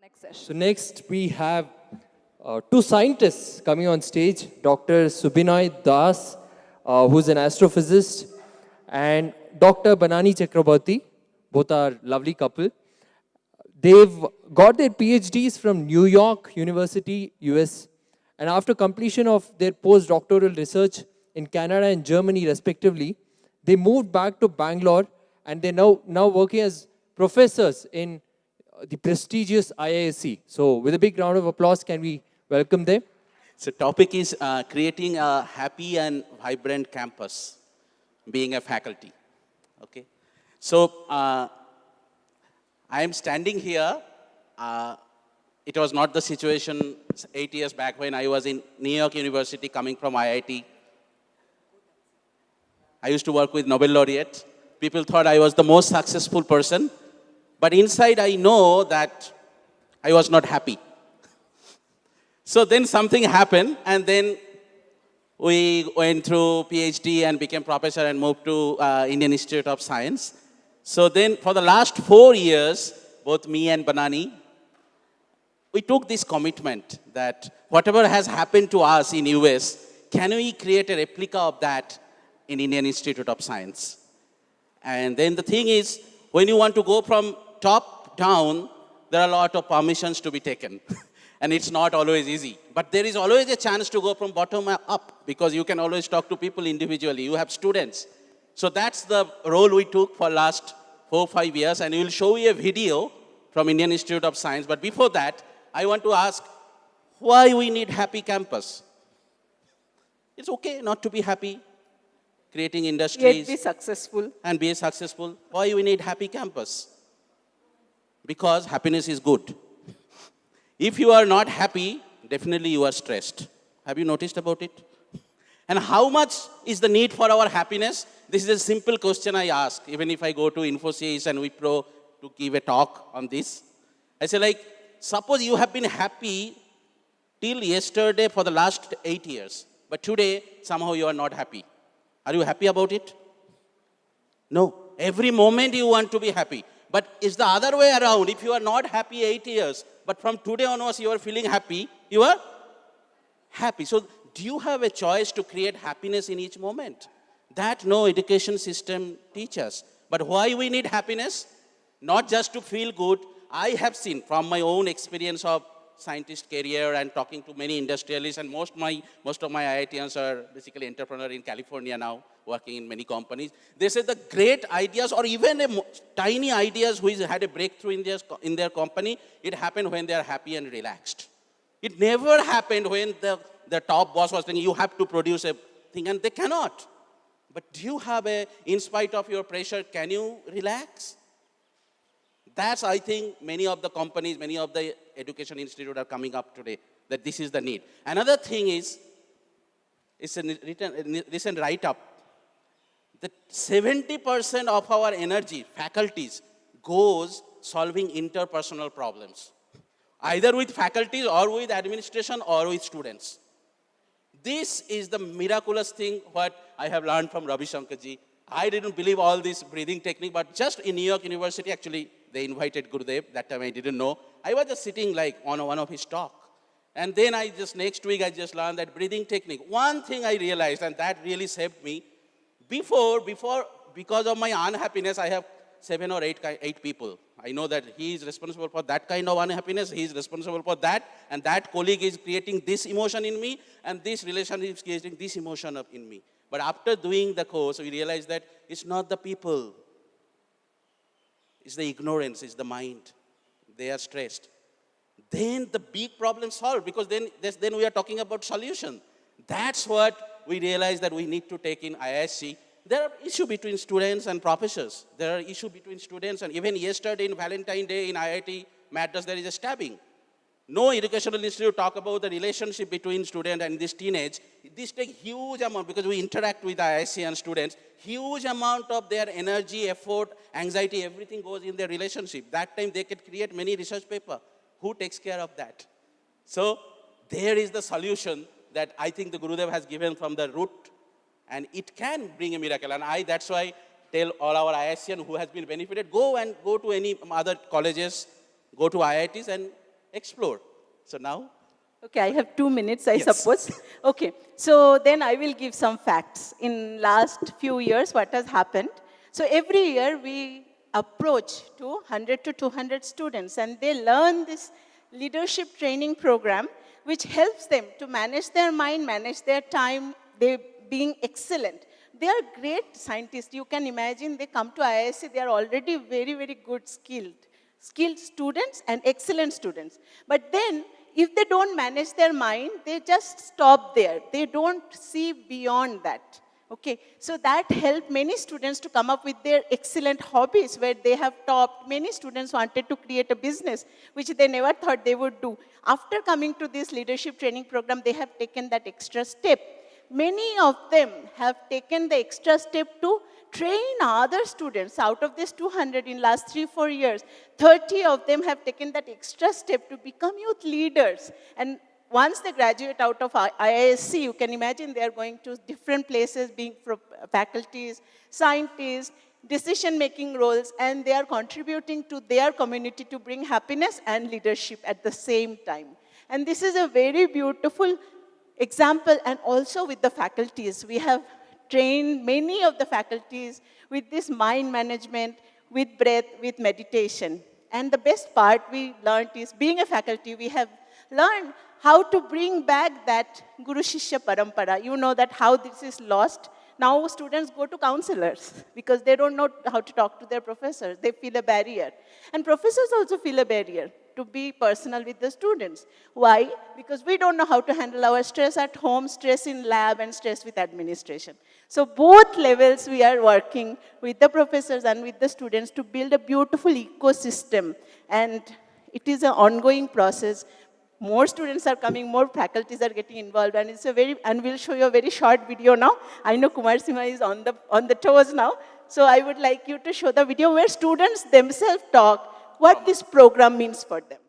next session. So next we have two scientists coming on stage, Dr. Subinoy Das, who's an astrophysicist, and Dr. Banani Chakraborty, both are lovely couple. They've got their PhDs from New York University, US, and after completion of their postdoctoral research in Canada and Germany respectively, they moved back to Bangalore and they're now working as professors in the prestigious IISC. So with a big round of applause, can we welcome them? So topic is creating a happy and vibrant campus, being a faculty. Okay. So I am standing here. It was not the situation 8 years back when I was in New York University coming from IIT. I used to work with Nobel laureate. People thought I was the most successful person. But inside I know that I was not happy. So then something happened, and then we went through PhD and became professor and moved to Indian Institute of Science. So then for the last 4 years, both me and Banani, we took this commitment that whatever has happened to us in US, can we create a replica of that in Indian Institute of Science? And then the thing is, when you want to go from top down, there are a lot of permissions to be taken. And it's not always easy. But there is always a chance to go from bottom up, because you can always talk to people individually. You have students. So that's the role we took for last 4 or 5 years. And we will show you a video from Indian Institute of Science. But before that, I want to ask, why we need happy campus? It's okay not to be happy, creating industries. Yet be successful. And be successful. Why we need happy campus? Because happiness is good. If you are not happy, definitely you are stressed. Have you noticed about it? And how much is the need for our happiness? This is a simple question I ask, even if I go to Infosys and Wipro to give a talk on this. I say, like, suppose you have been happy till yesterday for the last 8 years, but today somehow you are not happy. Are you happy about it? No. Every moment you want to be happy. But it's the other way around. If you are not happy 8 years, but from today onwards you are feeling happy, you are happy. So do you have a choice to create happiness in each moment? That no education system teaches. But why we need happiness? Not just to feel good. I have seen from my own experience of scientist career and talking to many industrialists, and most of my IITians are basically entrepreneurs in California now, working in many companies. They say the great ideas, or even tiny ideas which had a breakthrough in their company, it happened when they are happy and relaxed. It never happened when the top boss was saying, you have to produce a thing, and they cannot. But do you have in spite of your pressure, can you relax? That's, I think, many of the companies, many of the education institutes are coming up today, that this is the need. Another thing is, it's a recent write-up, that 70% of our energy, faculties, goes solving interpersonal problems, either with faculties or with administration or with students. This is the miraculous thing what I have learned from Ravi Shankarji. I didn't believe all this breathing technique, but just in New York University, actually, they invited Gurudev. That time I didn't know. I was just sitting like on one of his talk. And then next week, I just learned that breathing technique. One thing I realized, and that really saved me, because of my unhappiness, I have 7 or 8 people. I know that he is responsible for that kind of unhappiness. He is responsible for that. And that colleague is creating this emotion in me. And this relationship is creating this emotion in me. But after doing the course, we realized that it's not the people. It's the ignorance, it's the mind. They are stressed. Then the big problem solved, because then we are talking about solution. That's what we realize that we need to take in IISC. There are issues between students and professors. There are issues between students, and even yesterday in Valentine's Day in IIT Madras, there is a stabbing. No educational institute talk about the relationship between student and this teenage. This takes huge amount, because we interact with IISc and students, huge amount of their energy, effort, anxiety, everything goes in their relationship. That time they can create many research paper. Who takes care of that? So there is the solution that I think the Gurudev has given from the root, and it can bring a miracle. And that's why tell all our IIScians who has been benefited, go to any other colleges, go to IITs and explore. So now, Okay, I have 2 minutes, I Yes. suppose. Okay, so then I will give some facts. In last few years, what has happened? So every year we approach to 100 to 200 students, and they learn this leadership training program, which helps them to manage their mind, manage their time, they being excellent. They are great scientists. You can imagine they come to IISc, they are already very, very good skilled students and excellent students. But then, if they don't manage their mind, they just stop there. They don't see beyond that. Okay, so that helped many students to come up with their excellent hobbies where they have topped. Many students wanted to create a business, which they never thought they would do. After coming to this leadership training program, they have taken that extra step. Many of them have taken the extra step to train other students. Out of this 200 in last 3-4 years, 30 of them have taken that extra step to become youth leaders. And once they graduate out of IISc, you can imagine they are going to different places, being faculties, scientists, decision-making roles, and they are contributing to their community to bring happiness and leadership at the same time. And this is a very beautiful example, and also with the faculties. We have trained many of the faculties with this mind management, with breath, with meditation. And the best part we learned is, being a faculty, we have learned how to bring back that Guru Shishya Parampara. You know that how this is lost. Now students go to counselors because they don't know how to talk to their professors. They feel a barrier. And professors also feel a barrier to be personal with the students. Why? Because we don't know how to handle our stress at home, stress in lab, and stress with administration. So both levels we are working with the professors and with the students to build a beautiful ecosystem. And it is an ongoing process. More students are coming, more faculties are getting involved, and and we'll show you a very short video now. I know Kumar Sima is on the toes now, so I would like you to show the video where students themselves talk what this program means for them.